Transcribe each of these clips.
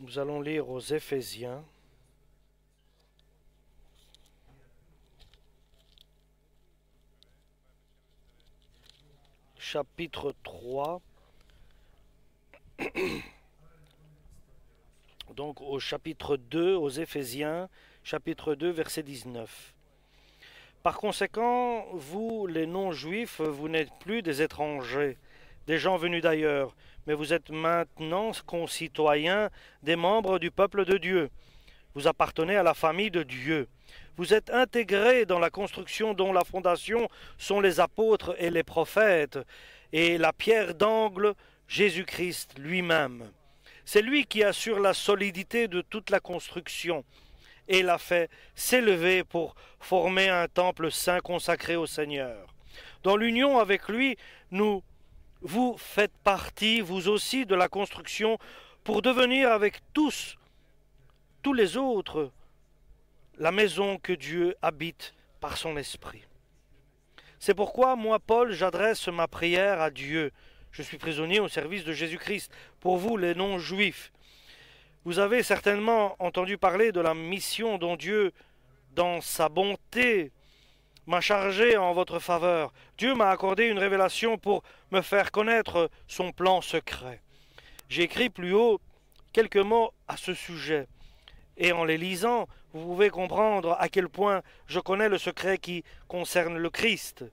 Nous allons lire aux Éphésiens, chapitre 3, donc au chapitre 2, aux Éphésiens, chapitre 2, verset 19. Par conséquent, vous, les non-juifs, vous n'êtes plus des étrangers, des gens venus d'ailleurs, mais vous êtes maintenant concitoyens des membres du peuple de Dieu. Vous appartenez à la famille de Dieu. Vous êtes intégrés dans la construction dont la fondation sont les apôtres et les prophètes, et la pierre d'angle, Jésus-Christ lui-même. C'est lui qui assure la solidité de toute la construction et l'a fait s'élever pour former un temple saint consacré au Seigneur. Dans l'union avec lui, vous faites partie, vous aussi, de la construction pour devenir avec tous les autres, la maison que Dieu habite par son esprit. C'est pourquoi, moi, Paul, j'adresse ma prière à Dieu. Je suis prisonnier au service de Jésus-Christ. Pour vous, les non-juifs, vous avez certainement entendu parler de la mission dont Dieu, dans sa bonté, m'a chargé en votre faveur. Dieu m'a accordé une révélation pour me faire connaître son plan secret. J'ai écrit plus haut quelques mots à ce sujet. Et en les lisant, vous pouvez comprendre à quel point je connais le secret qui concerne le Christ.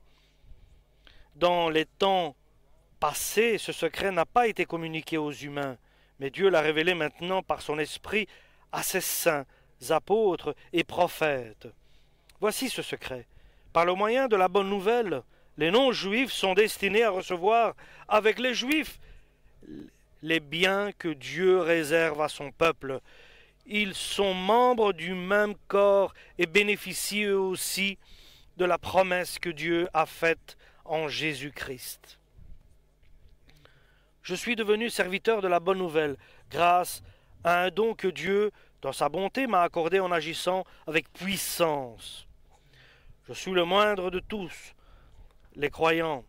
Dans les temps passés, ce secret n'a pas été communiqué aux humains, mais Dieu l'a révélé maintenant par son esprit à ses saints, apôtres et prophètes. Voici ce secret. Par le moyen de la bonne nouvelle, les non-juifs sont destinés à recevoir avec les juifs les biens que Dieu réserve à son peuple. Ils sont membres du même corps et bénéficient eux aussi de la promesse que Dieu a faite en Jésus-Christ. Je suis devenu serviteur de la bonne nouvelle grâce à un don que Dieu, dans sa bonté, m'a accordé en agissant avec puissance. Je suis le moindre de tous, les croyants.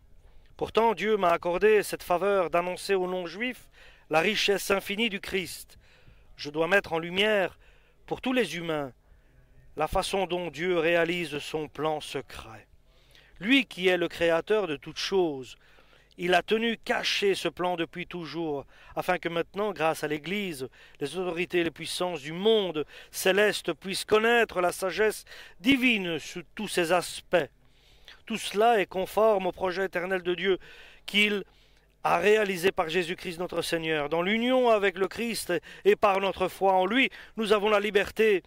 Pourtant, Dieu m'a accordé cette faveur d'annoncer aux non-juifs la richesse infinie du Christ. Je dois mettre en lumière, pour tous les humains, la façon dont Dieu réalise son plan secret. Lui qui est le créateur de toutes choses, il a tenu caché ce plan depuis toujours, afin que maintenant, grâce à l'Église, les autorités et les puissances du monde céleste puissent connaître la sagesse divine sous tous ses aspects. Tout cela est conforme au projet éternel de Dieu qu'il a réalisé par Jésus-Christ notre Seigneur. Dans l'union avec le Christ et par notre foi en lui, nous avons la liberté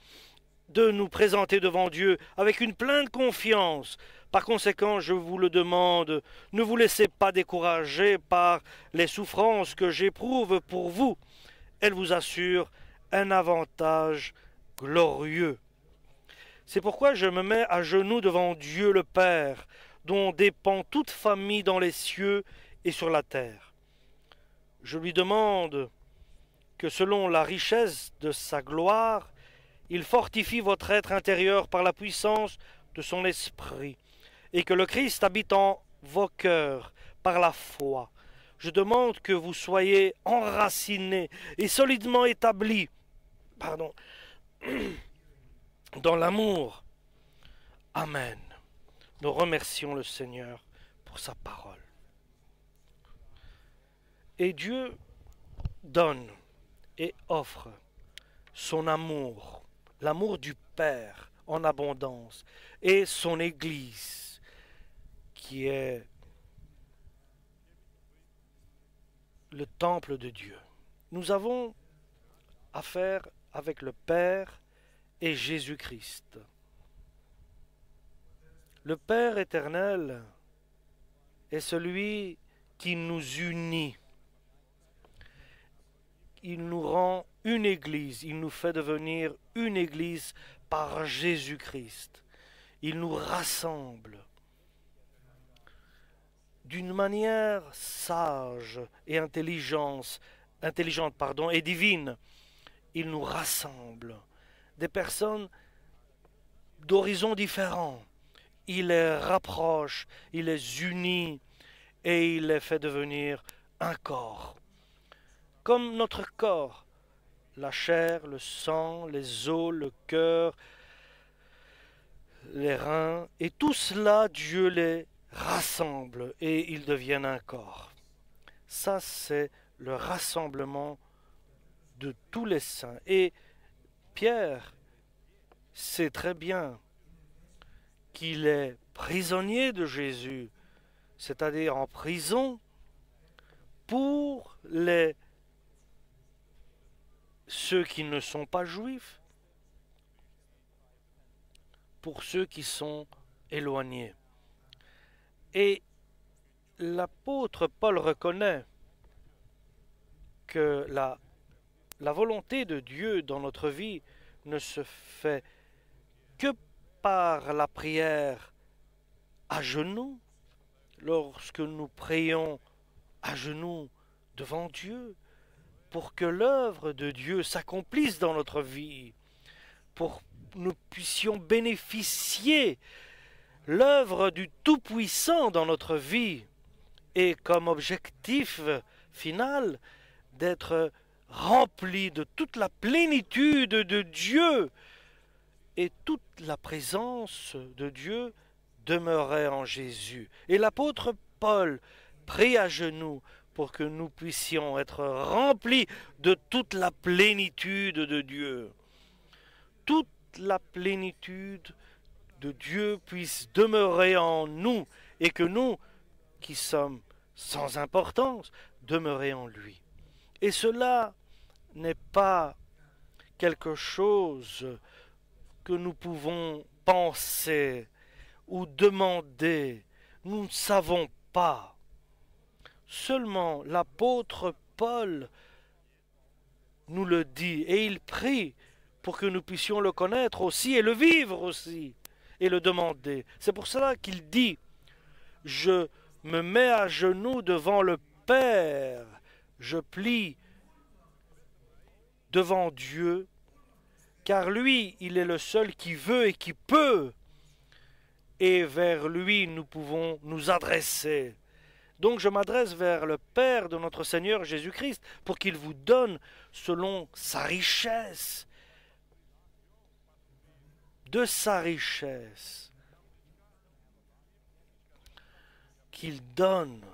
de nous présenter devant Dieu avec une pleine confiance. Par conséquent, je vous le demande, ne vous laissez pas décourager par les souffrances que j'éprouve pour vous. Elles vous assurent un avantage glorieux. C'est pourquoi je me mets à genoux devant Dieu le Père, dont dépend toute famille dans les cieux et sur la terre. Je lui demande que selon la richesse de sa gloire, il fortifie votre être intérieur par la puissance de son esprit, et que le Christ habite en vos cœurs par la foi. Je demande que vous soyez enracinés et solidement établis, dans l'amour. Amen. Nous remercions le Seigneur pour sa parole. Et Dieu donne et offre son amour, l'amour du Père en abondance, et son Église, qui est le temple de Dieu. Nous avons affaire avec le Père et Jésus-Christ. Le Père éternel est celui qui nous unit. Il nous rend une Église, il nous fait devenir une Église par Jésus-Christ. Il nous rassemble d'une manière sage et intelligente et divine. Il nous rassemble des personnes d'horizons différents. Il les rapproche, il les unit et il les fait devenir un corps. Comme notre corps, la chair, le sang, les os, le cœur, les reins, et tout cela, Dieu les rassemble et ils deviennent un corps. Ça, c'est le rassemblement de tous les saints. Et Pierre sait très bien qu'il est prisonnier de Jésus, c'est-à-dire en prison pour ceux qui ne sont pas juifs, pour ceux qui sont éloignés. Et l'apôtre Paul reconnaît que la volonté de Dieu dans notre vie ne se fait que par la prière à genoux, lorsque nous prions à genoux devant Dieu, pour que l'œuvre de Dieu s'accomplisse dans notre vie, pour que nous puissions bénéficier l'œuvre du Tout-Puissant dans notre vie, et comme objectif final d'être rempli de toute la plénitude de Dieu, et toute la présence de Dieu demeurait en Jésus. Et l'apôtre Paul prie à genoux pour que nous puissions être remplis de toute la plénitude de Dieu. Toute la plénitude de Dieu puisse demeurer en nous et que nous, qui sommes sans importance, demeurer en lui. Et cela n'est pas quelque chose que nous pouvons penser ou demander. Nous ne savons pas. Seulement l'apôtre Paul nous le dit et il prie pour que nous puissions le connaître aussi et le vivre aussi et le demander. C'est pour cela qu'il dit « Je me mets à genoux devant le Père, je plie devant Dieu, car lui, il est le seul qui veut et qui peut, et vers lui nous pouvons nous adresser. » Donc je m'adresse vers le Père de notre Seigneur Jésus-Christ pour qu'il vous donne selon sa richesse, de sa richesse, qu'il donne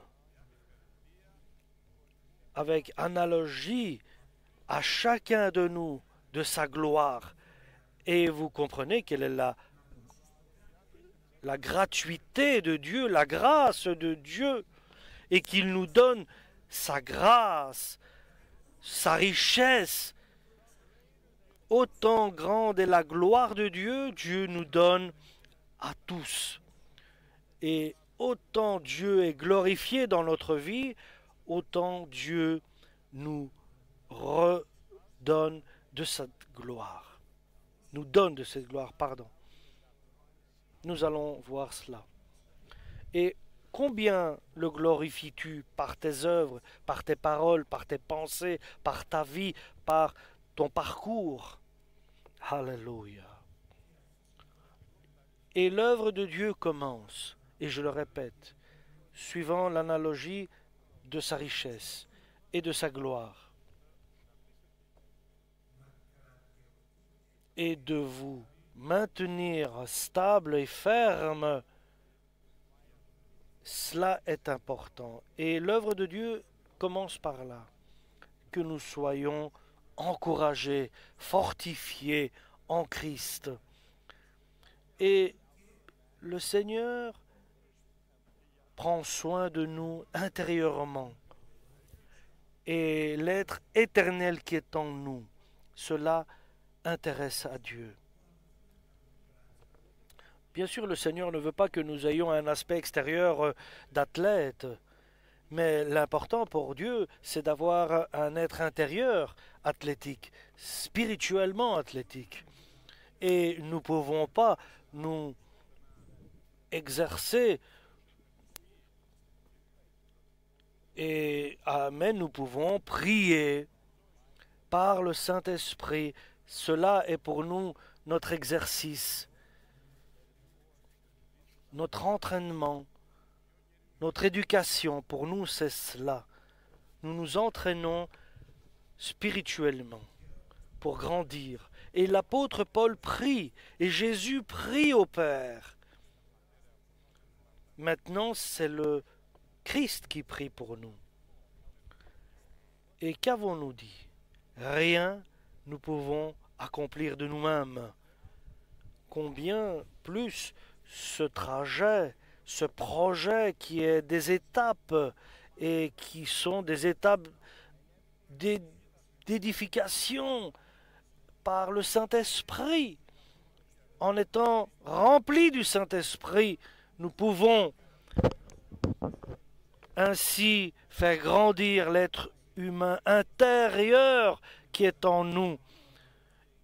avec analogie à chacun de nous de sa gloire. Et vous comprenez quelle est la gratuité de Dieu, la grâce de Dieu, et qu'il nous donne sa grâce, sa richesse. Autant grande est la gloire de Dieu, Dieu nous donne à tous. Et autant Dieu est glorifié dans notre vie, autant Dieu nous redonne de cette gloire. Nous donne de cette gloire, pardon. Nous allons voir cela. Et combien le glorifies-tu par tes œuvres, par tes paroles, par tes pensées, par ta vie, par ton parcours? Alléluia. Et l'œuvre de Dieu commence, et je le répète, suivant l'analogie de sa richesse et de sa gloire, et de vous maintenir stable et ferme. Cela est important. Et l'œuvre de Dieu commence par là. Que nous soyons encouragés, fortifiés en Christ. Et le Seigneur prend soin de nous intérieurement. Et l'être éternel qui est en nous, cela intéresse à Dieu. Bien sûr, le Seigneur ne veut pas que nous ayons un aspect extérieur d'athlète, mais l'important pour Dieu, c'est d'avoir un être intérieur athlétique, spirituellement athlétique. Et nous ne pouvons pas nous exercer, mais nous pouvons prier par le Saint-Esprit. Cela est pour nous notre exercice, notre entraînement, notre éducation. Pour nous, c'est cela. Nous nous entraînons spirituellement. pour grandir. Et l'apôtre Paul prie, et Jésus prie au Père. Maintenant, c'est le Christ qui prie pour nous. Et qu'avons-nous dit? Rien nous pouvons accomplir de nous-mêmes. Combien plus ce trajet, ce projet qui est des étapes et qui sont des étapes d'édification par le Saint-Esprit. En étant remplis du Saint-Esprit, nous pouvons ainsi faire grandir l'être humain intérieur qui est en nous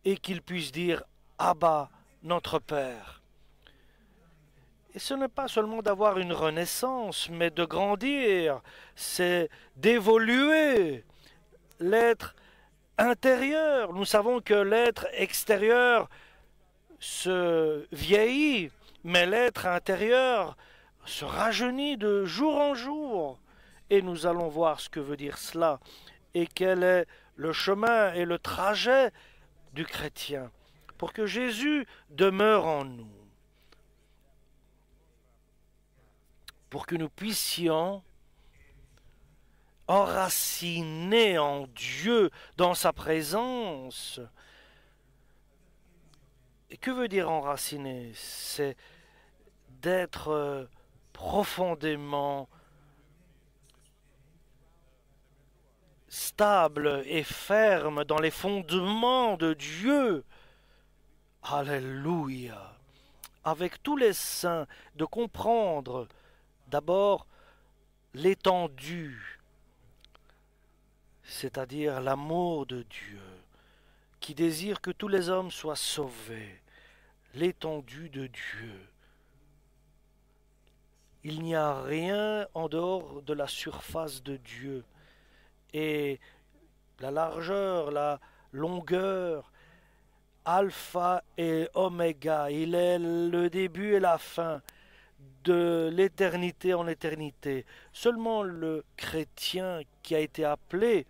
et qu'il puisse dire Abba, notre Père. Et ce n'est pas seulement d'avoir une renaissance, mais de grandir, c'est d'évoluer l'être intérieur. Nous savons que l'être extérieur se vieillit, mais l'être intérieur se rajeunit de jour en jour. Et nous allons voir ce que veut dire cela et quel est le chemin et le trajet du chrétien pour que Jésus demeure en nous, pour que nous puissions enraciner en Dieu, dans sa présence. Et que veut dire enraciner? C'est d'être profondément stable et ferme dans les fondements de Dieu. Alléluia. Avec tous les saints, de comprendre d'abord l'étendue, c'est-à-dire l'amour de Dieu, qui désire que tous les hommes soient sauvés, l'étendue de Dieu. Il n'y a rien en dehors de la surface de Dieu. Et la largeur, la longueur, alpha et oméga, il est le début et la fin de l'éternité en éternité. Seulement le chrétien qui a été appelé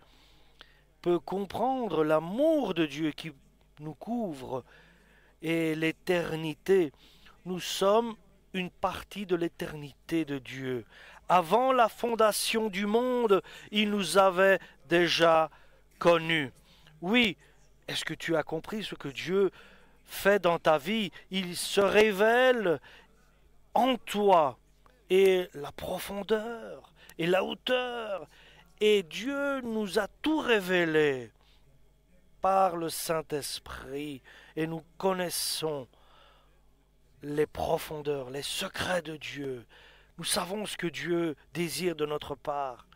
peut comprendre l'amour de Dieu qui nous couvre et l'éternité. Nous sommes une partie de l'éternité de Dieu. Avant la fondation du monde, il nous avait déjà connus. Oui, est-ce que tu as compris ce que Dieu fait dans ta vie? Il se révèle en toi, et la profondeur, et la hauteur, et Dieu nous a tout révélé par le Saint-Esprit, et nous connaissons les profondeurs, les secrets de Dieu. Nous savons ce que Dieu désire de notre part.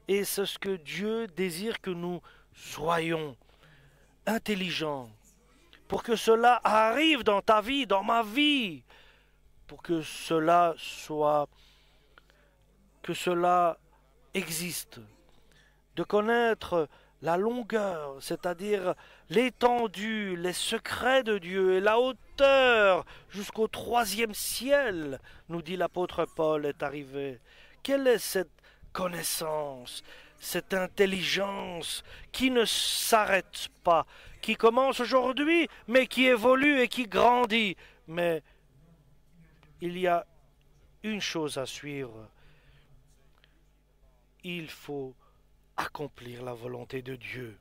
Et c'est ce que Dieu désire que nous soyons intelligents. Pour que cela arrive dans ta vie, dans ma vie. Pour que cela existe. De connaître la longueur, c'est-à-dire l'étendue, les secrets de Dieu et la hauteur jusqu'au 3e ciel, nous dit l'apôtre Paul, est arrivé. Quelle est cette connaissance, cette intelligence qui ne s'arrête pas, qui commence aujourd'hui, mais qui évolue et qui grandit? Mais il y a une chose à suivre. Il faut accomplir la volonté de Dieu.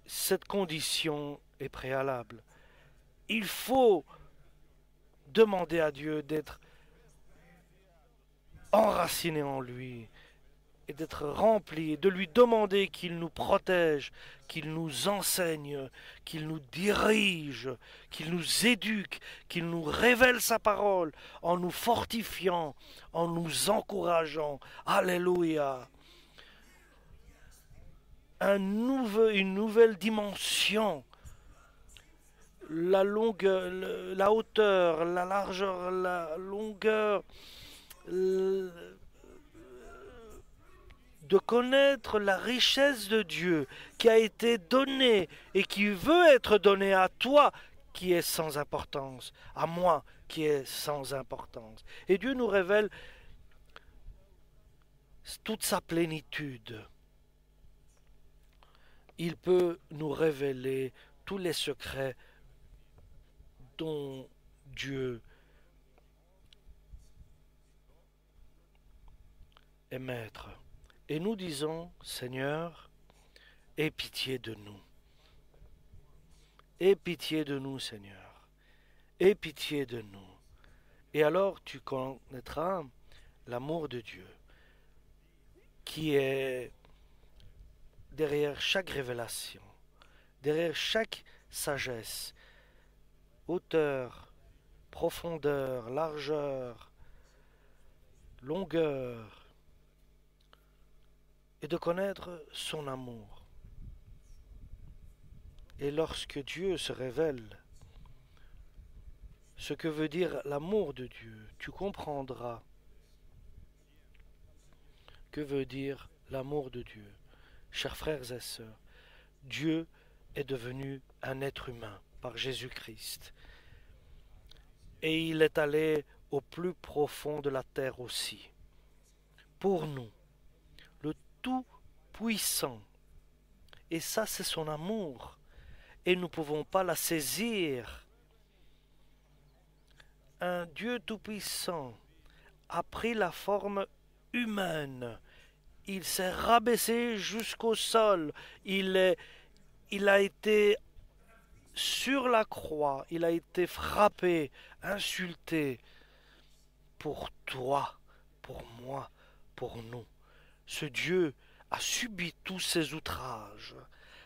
Cette condition est préalable. Il faut demander à Dieu d'être enraciné en lui et d'être rempli, et de lui demander qu'il nous protège, qu'il nous enseigne, qu'il nous dirige, qu'il nous éduque, qu'il nous révèle sa parole en nous fortifiant, en nous encourageant. Alléluia. Une nouvelle dimension. La longueur, la hauteur, la largeur, la longueur, de connaître la richesse de Dieu qui a été donnée et qui veut être donnée à toi qui est sans importance, à moi qui est sans importance. Et Dieu nous révèle toute sa plénitude. Il peut nous révéler tous les secrets dont Dieu est maître. Et nous disons, Seigneur, aie pitié de nous. Aie pitié de nous, Seigneur. Aie pitié de nous. Et alors tu connaîtras l'amour de Dieu qui est derrière chaque révélation, derrière chaque sagesse, hauteur, profondeur, largeur, longueur, et de connaître son amour. Et lorsque Dieu se révèle, ce que veut dire l'amour de Dieu, tu comprendras que veut dire l'amour de Dieu. Chers frères et sœurs, Dieu est devenu un être humain par Jésus-Christ. Et il est allé au plus profond de la terre aussi. Pour nous, le Tout-Puissant. Et ça, c'est son amour. Et nous ne pouvons pas la saisir. Un Dieu Tout-Puissant a pris la forme humaine. Il s'est rabaissé jusqu'au sol. Il a été sur la croix. Il a été frappé, insulté. Pour toi, pour moi, pour nous. Ce Dieu a subi tous ces outrages.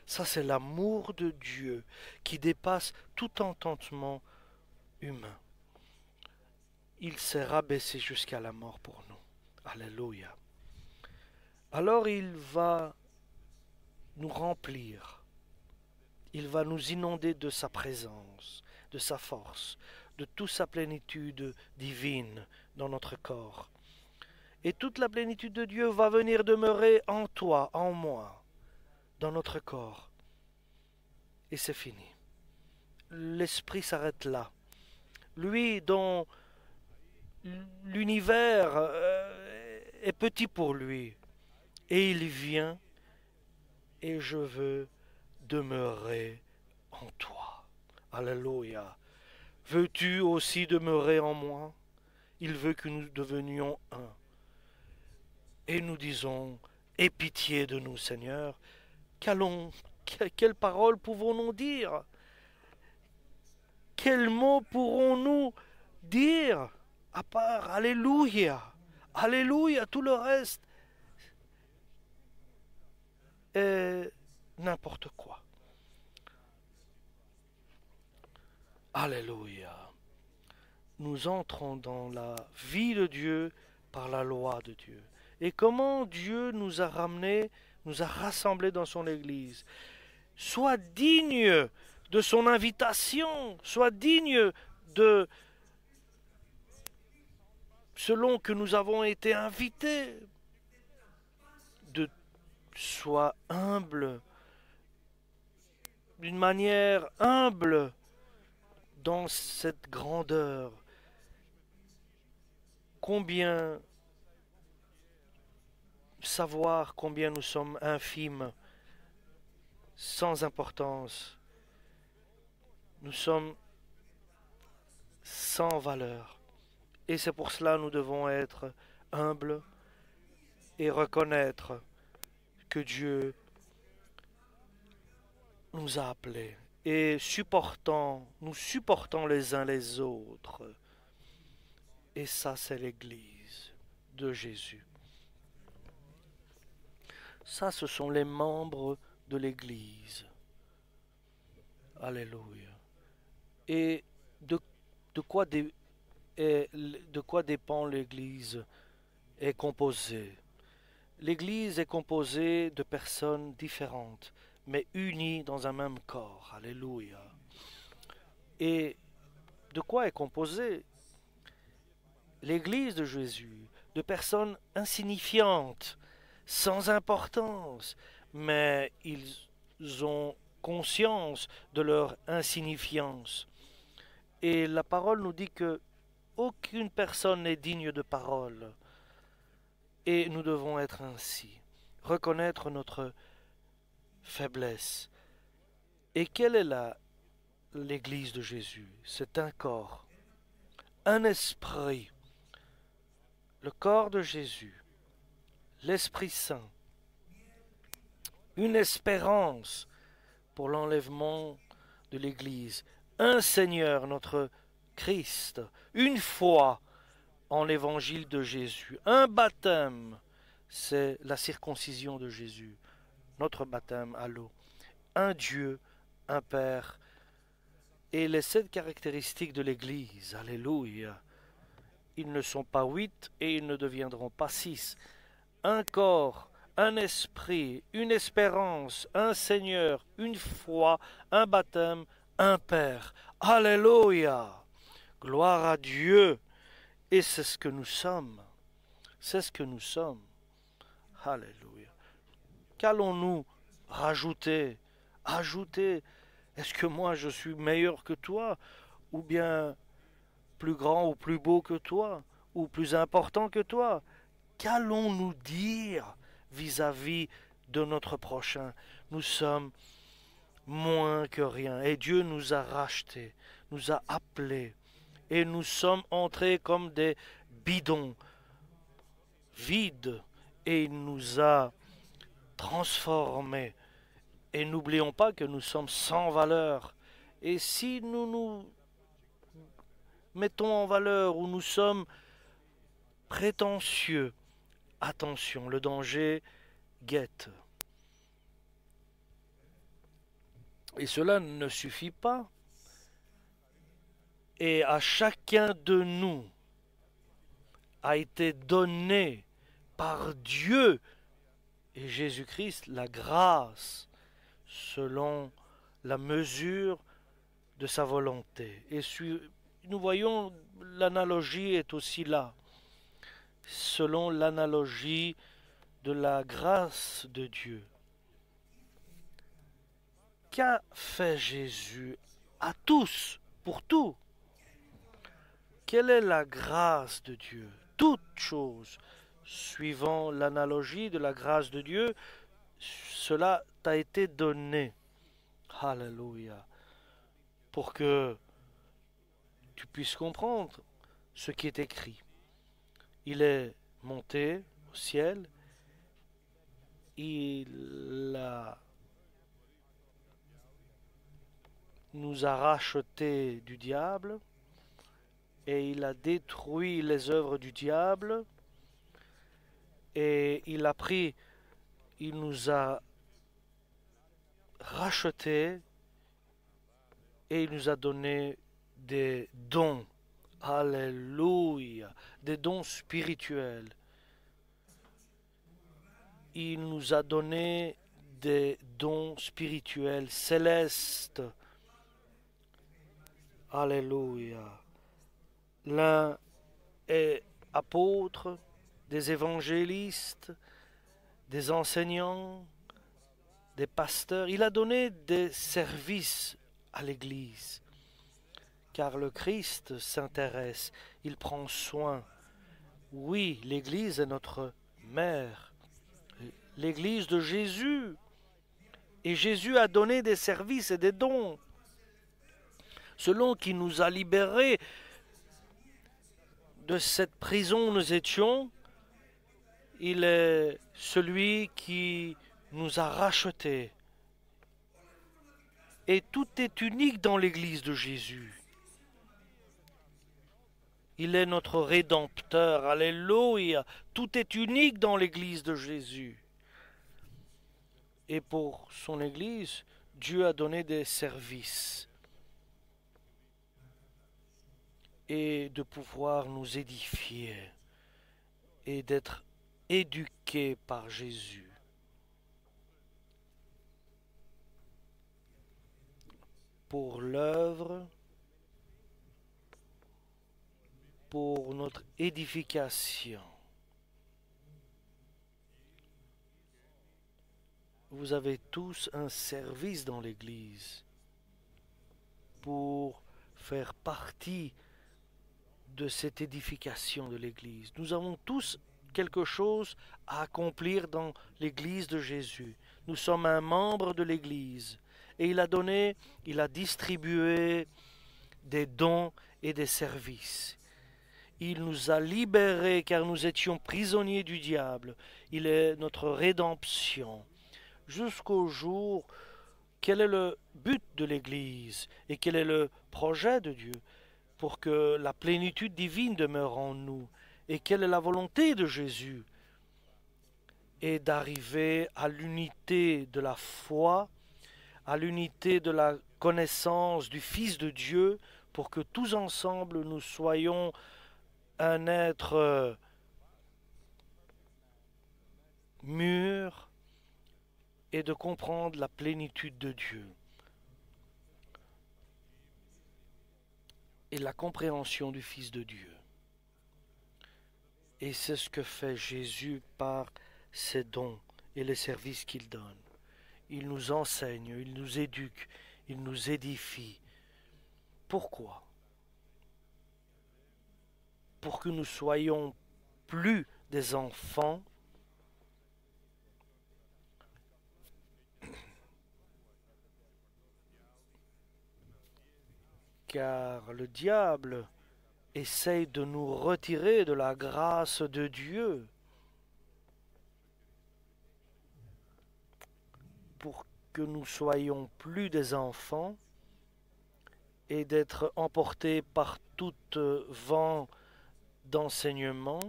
Ça, c'est l'amour de Dieu qui dépasse tout entendement humain. Il s'est rabaissé jusqu'à la mort pour nous. Alléluia. Alors il va nous remplir. Il va nous inonder de sa présence, de sa force, de toute sa plénitude divine dans notre corps. Et toute la plénitude de Dieu va venir demeurer en toi, en moi, dans notre corps. Et c'est fini. L'esprit s'arrête là. Lui dont l'univers est petit pour lui. Et il vient et je veux demeurer en toi. Alléluia. Veux-tu aussi demeurer en moi? Il veut que nous devenions un. Et nous disons, aie pitié de nous, Seigneur. Quelles paroles pouvons-nous dire? Quels mots pourrons-nous dire à part Alléluia? Alléluia, tout le reste est n'importe quoi. Alléluia. Nous entrons dans la vie de Dieu par la loi de Dieu. Et comment Dieu nous a ramenés, nous a rassemblés dans son Église. Sois digne de son invitation, sois digne de selon que nous avons été invités, sois humble, d'une manière humble dans cette grandeur. Combien savoir combien nous sommes infimes, sans importance. Nous sommes sans valeur. Et c'est pour cela que nous devons être humbles et reconnaître que Dieu nous a appelés et nous supportons les uns les autres. Et ça, c'est l'Église de Jésus. Ça, ce sont les membres de l'Église. Alléluia. Et de quoi dépend l'Église est composée? L'Église est composée de personnes différentes, mais unies dans un même corps. Alléluia. Et de quoi est composée l'Église de Jésus? De personnes insignifiantes, sans importance, mais ils ont conscience de leur insignifiance. Et la parole nous dit que aucune personne n'est digne de parole. Et nous devons être ainsi, reconnaître notre faiblesses. Et quelle est l'Église de Jésus? C'est un corps, un esprit, le corps de Jésus, l'Esprit Saint, une espérance pour l'enlèvement de l'Église, un Seigneur, notre Christ, une foi en l'évangile de Jésus, un baptême, c'est la circoncision de Jésus, notre baptême à l'eau, un Dieu, un Père, et les 7 caractéristiques de l'Église, alléluia, ils ne sont pas 8 et ils ne deviendront pas 6, un corps, un esprit, une espérance, un Seigneur, une foi, un baptême, un Père. Alléluia! Gloire à Dieu! Et c'est ce que nous sommes. C'est ce que nous sommes. Alléluia. Qu'allons-nous rajouter? Ajouter? Est-ce que moi je suis meilleur que toi? Ou bien plus grand ou plus beau que toi? Ou plus important que toi? Qu'allons-nous dire vis-à-vis de notre prochain? Nous sommes moins que rien. Et Dieu nous a rachetés, nous a appelés. Et nous sommes entrés comme des bidons vides. Et il nous a transformés. Et n'oublions pas que nous sommes sans valeur. Et si nous nous mettons en valeur ou nous sommes prétentieux, attention, le danger guette. Et cela ne suffit pas. Et à chacun de nous a été donné par Dieu et Jésus-Christ la grâce selon la mesure de sa volonté. Et nous voyons, l'analogie est aussi là, selon l'analogie de la grâce de Dieu. Qu'a fait Jésus à tous, pour tout? Quelle est la grâce de Dieu? Toute chose, suivant l'analogie de la grâce de Dieu, cela t'a été donné. Alléluia. Pour que tu puisses comprendre ce qui est écrit. Il est monté au ciel, nous a rachetés du diable, et il a détruit les œuvres du diable, et il nous a rachetés, et il nous a donné des dons. Alléluia, des dons spirituels. Il nous a donné des dons spirituels célestes. Alléluia. L'un est apôtre, des évangélistes, des enseignants, des pasteurs. Il a donné des services à l'Église, car le Christ s'intéresse, il prend soin. Oui, l'Église est notre mère, l'Église de Jésus. Et Jésus a donné des services et des dons, selon qu'il nous a libérés de cette prison où nous étions. Il est celui qui nous a rachetés. Et tout est unique dans l'Église de Jésus. Il est notre Rédempteur. Alléluia. Tout est unique dans l'Église de Jésus. Et pour son Église, Dieu a donné des services. Et de pouvoir nous édifier. Et d'être éduqués par Jésus. Pour l'œuvre, pour notre édification. Vous avez tous un service dans l'Église pour faire partie de cette édification de l'Église. Nous avons tous quelque chose à accomplir dans l'Église de Jésus. Nous sommes un membre de l'Église. Et il a distribué des dons et des services. Il nous a libérés car nous étions prisonniers du diable. Il est notre rédemption. Jusqu'au jour, quel est le but de l'Église et quel est le projet de Dieu pour que la plénitude divine demeure en nous? Et quelle est la volonté de Jésus? Et d'arriver à l'unité de la foi, à l'unité de la connaissance du Fils de Dieu, pour que tous ensemble nous soyons un être mûr et de comprendre la plénitude de Dieu et la compréhension du Fils de Dieu. Et c'est ce que fait Jésus par ses dons et les services qu'il donne. Il nous enseigne, il nous éduque, il nous édifie. Pourquoi? Pour que nous soyons plus des enfants, car le diable essaye de nous retirer de la grâce de Dieu pour que nous soyons plus des enfants et d'être emportés par tout vent d'enseignement,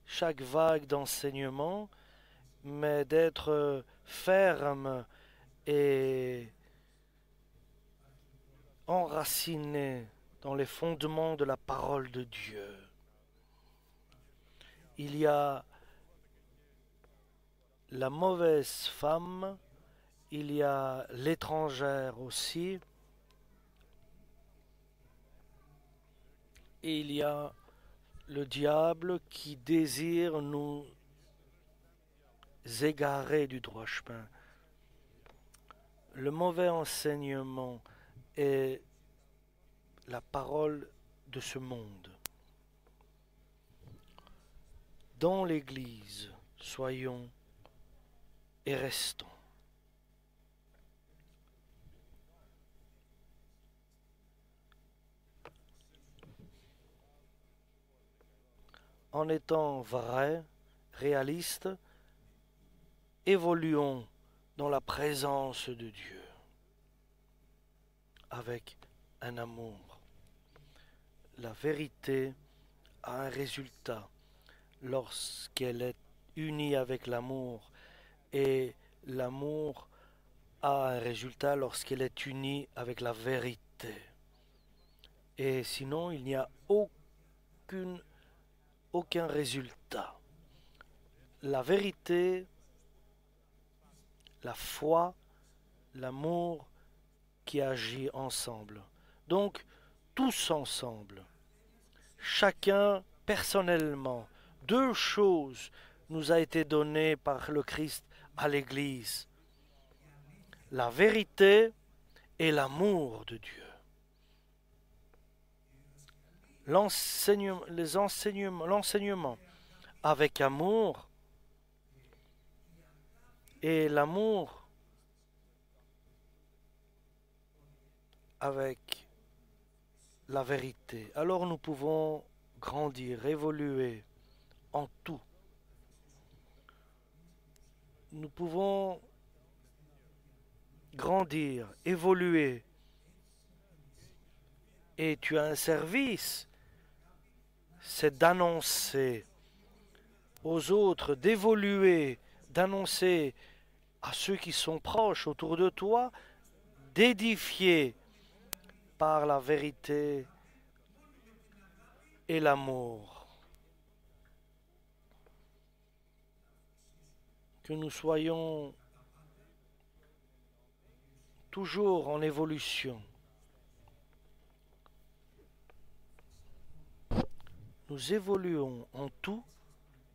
chaque vague d'enseignement, mais d'être ferme et enraciné dans les fondements de la parole de Dieu. Il y a la mauvaise femme, il y a l'étrangère aussi, et il y a le diable qui désire nous égarer du droit chemin. Le mauvais enseignement est la parole de ce monde. Dans l'Église, soyons et restons. En étant vrais, réalistes, évoluons dans la présence de Dieu avec un amour. La vérité a un résultat lorsqu'elle est unie avec l'amour et l'amour a un résultat lorsqu'elle est unie avec la vérité. Et sinon, il n'y a aucun résultat. La vérité, la foi, l'amour qui agit ensemble. Donc, tous ensemble, chacun personnellement, deux choses nous a été données par le Christ à l'Église. La vérité et l'amour de Dieu. L'enseignement avec amour et l'amour avec la vérité. Alors nous pouvons grandir, évoluer en tout. Nous pouvons grandir, évoluer. Et tu as un service, c'est d'annoncer aux autres, d'évoluer, d'annoncer à ceux qui sont proches autour de toi, d'édifier par la vérité et l'amour. Que nous soyons toujours en évolution. Nous évoluons en tout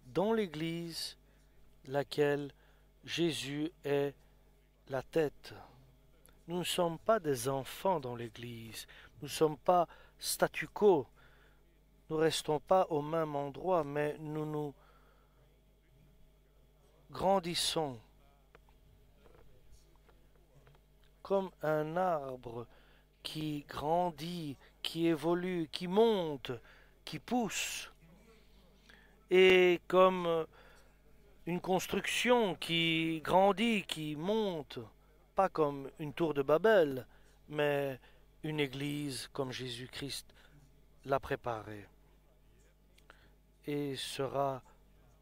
dans l'Église, laquelle Jésus est la tête. Nous ne sommes pas des enfants dans l'Église, nous ne sommes pas statu quo, nous ne restons pas au même endroit, mais nous grandissons comme un arbre qui grandit, qui évolue, qui monte, qui pousse, et comme une construction qui grandit, qui monte, pas comme une tour de Babel, mais une église comme Jésus-Christ l'a préparée. Et sera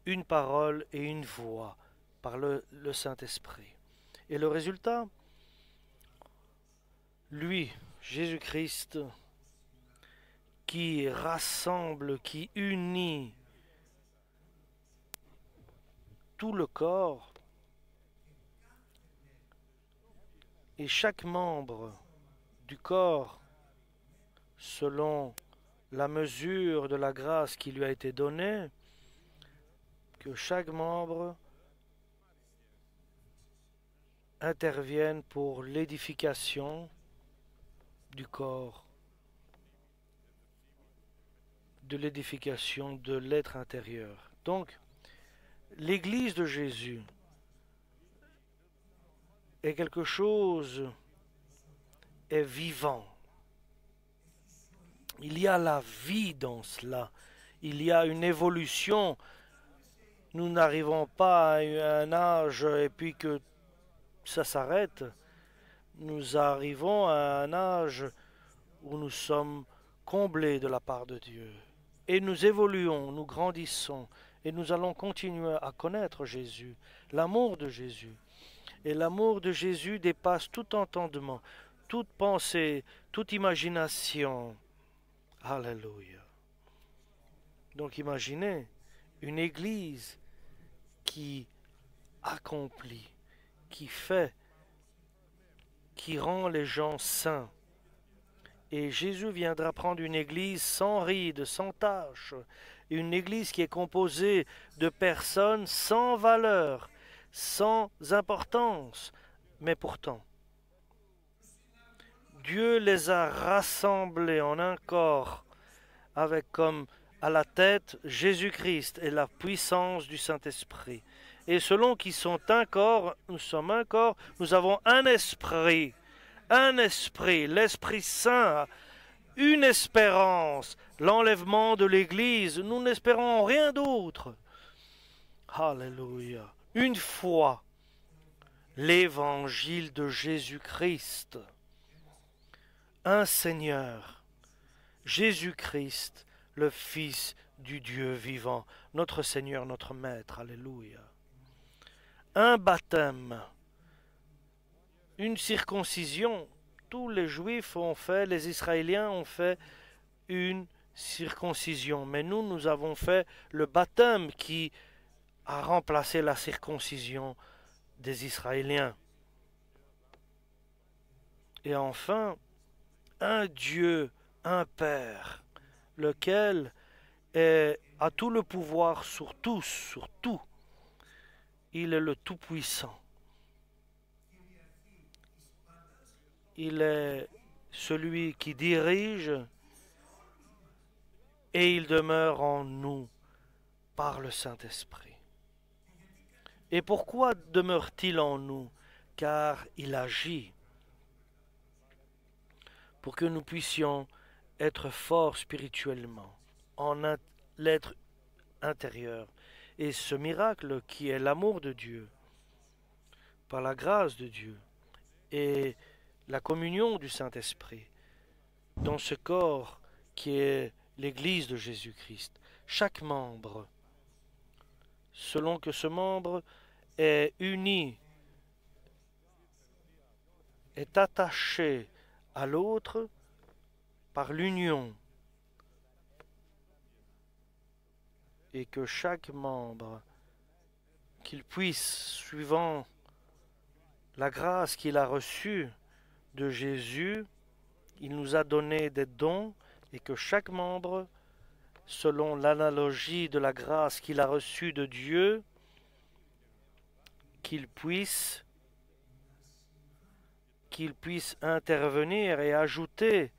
une parole et une voix par le Saint-Esprit. Et le résultat, lui, Jésus-Christ, qui rassemble, qui unit tout le corps, et chaque membre du corps, selon la mesure de la grâce qui lui a été donnée, que chaque membre intervienne pour l'édification du corps, de l'édification de l'être intérieur. Donc, l'Église de Jésus est quelque chose, est vivant. Il y a la vie dans cela. Il y a une évolution. Nous n'arrivons pas à un âge et puis que ça s'arrête. Nous arrivons à un âge où nous sommes comblés de la part de Dieu. Et nous évoluons, nous grandissons, et nous allons continuer à connaître Jésus, l'amour de Jésus. Et l'amour de Jésus dépasse tout entendement, toute pensée, toute imagination. Alléluia. Donc imaginez une église qui accomplit, qui fait, qui rend les gens saints. Et Jésus viendra prendre une église sans ride, sans tache, une église qui est composée de personnes sans valeur, sans importance, mais pourtant, Dieu les a rassemblés en un corps, avec comme à la tête Jésus-Christ et la puissance du Saint-Esprit. Et selon qu'ils sont un corps, nous sommes un corps, nous avons un esprit, l'Esprit Saint, une espérance, l'enlèvement de l'Église. Nous n'espérons rien d'autre. Alléluia. Une foi, l'évangile de Jésus-Christ. Un Seigneur, Jésus-Christ, le Fils du Dieu vivant, notre Seigneur, notre Maître. Alléluia. Un baptême, une circoncision. Tous les Juifs ont fait, les Israéliens ont fait une circoncision. Mais nous avons fait le baptême qui a remplacé la circoncision des Israéliens. Et enfin, un Dieu, un Père, lequel a tout le pouvoir sur tous, sur tout. Il est le Tout-Puissant. Il est celui qui dirige et il demeure en nous par le Saint-Esprit. Et pourquoi demeure-t-il en nous? Car il agit pour que nous puissions être forts spirituellement en l'être intérieur. Et ce miracle qui est l'amour de Dieu, par la grâce de Dieu et la communion du Saint-Esprit dans ce corps qui est l'Église de Jésus-Christ. Chaque membre, selon que ce membre est uni, est attaché à l'autre par l'union, et que chaque membre, qu'il puisse, suivant la grâce qu'il a reçue de Jésus, il nous a donné des dons, et que chaque membre, selon l'analogie de la grâce qu'il a reçue de Dieu, qu'il puisse intervenir et ajouter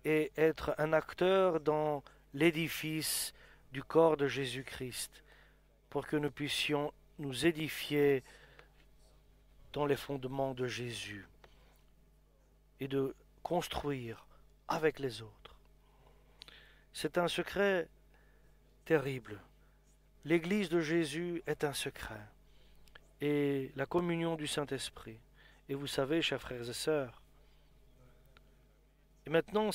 et être un acteur dans l'édifice du corps de Jésus-Christ, pour que nous puissions nous édifier dans les fondements de Jésus. et de construire avec les autres. C'est un secret terrible. L'Église de Jésus est un secret. Et la communion du Saint-Esprit. Et vous savez, chers frères et sœurs, et maintenant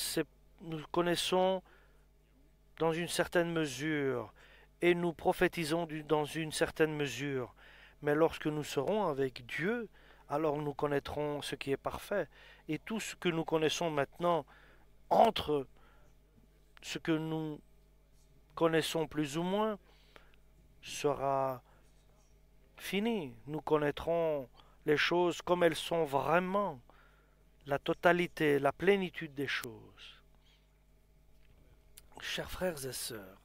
nous le connaissons dans une certaine mesure, et nous prophétisons dans une certaine mesure. Mais lorsque nous serons avec Dieu, alors nous connaîtrons ce qui est parfait. Et tout ce que nous connaissons maintenant entre ce que nous connaissons plus ou moins sera fini. Nous connaîtrons les choses comme elles sont vraiment, la totalité, la plénitude des choses. Chers frères et sœurs,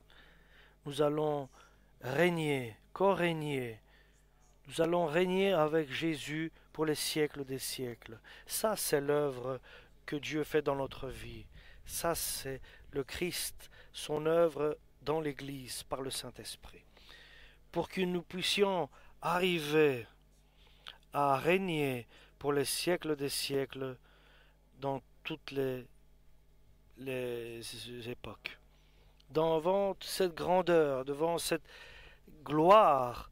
nous allons régner, co-régner. Nous allons régner avec Jésus pour les siècles des siècles. Ça, c'est l'œuvre que Dieu fait dans notre vie. Ça, c'est le Christ, son œuvre dans l'Église par le Saint-Esprit. Pour que nous puissions arriver à régner pour les siècles des siècles dans toutes les époques. Devant cette grandeur, devant cette gloire,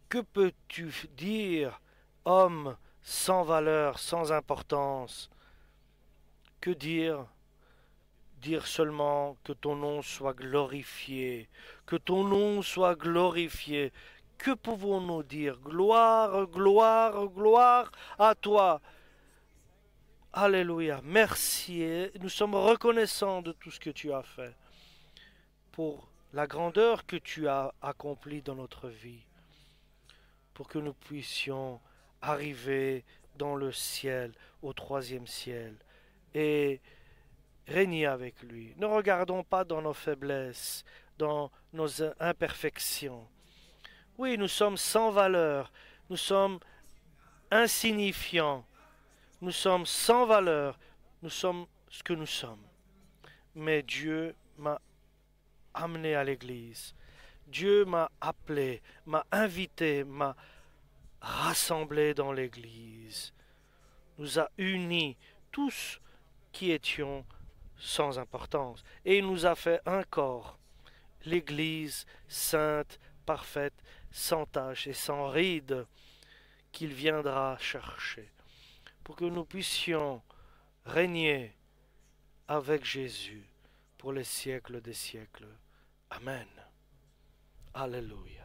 que peux-tu dire, homme sans valeur, sans importance? Que dire? Dire seulement que ton nom soit glorifié, que ton nom soit glorifié. Que pouvons-nous dire? Gloire, gloire, gloire à toi. Alléluia. Merci. Nous sommes reconnaissants de tout ce que tu as fait, pour la grandeur que tu as accomplie dans notre vie, pour que nous puissions arriver dans le ciel, au troisième ciel, et régner avec lui. Ne regardons pas dans nos faiblesses, dans nos imperfections. Oui, nous sommes sans valeur, nous sommes insignifiants, nous sommes sans valeur, nous sommes ce que nous sommes. Mais Dieu m'a amené à l'église. Dieu m'a appelé, m'a invité, m'a rassemblé dans l'église. Nous a unis tous qui étions sans importance. Et il nous a fait un corps, l'église sainte, parfaite, sans tache et sans ride, qu'il viendra chercher, pour que nous puissions régner avec Jésus pour les siècles des siècles. Amen. Alléluia.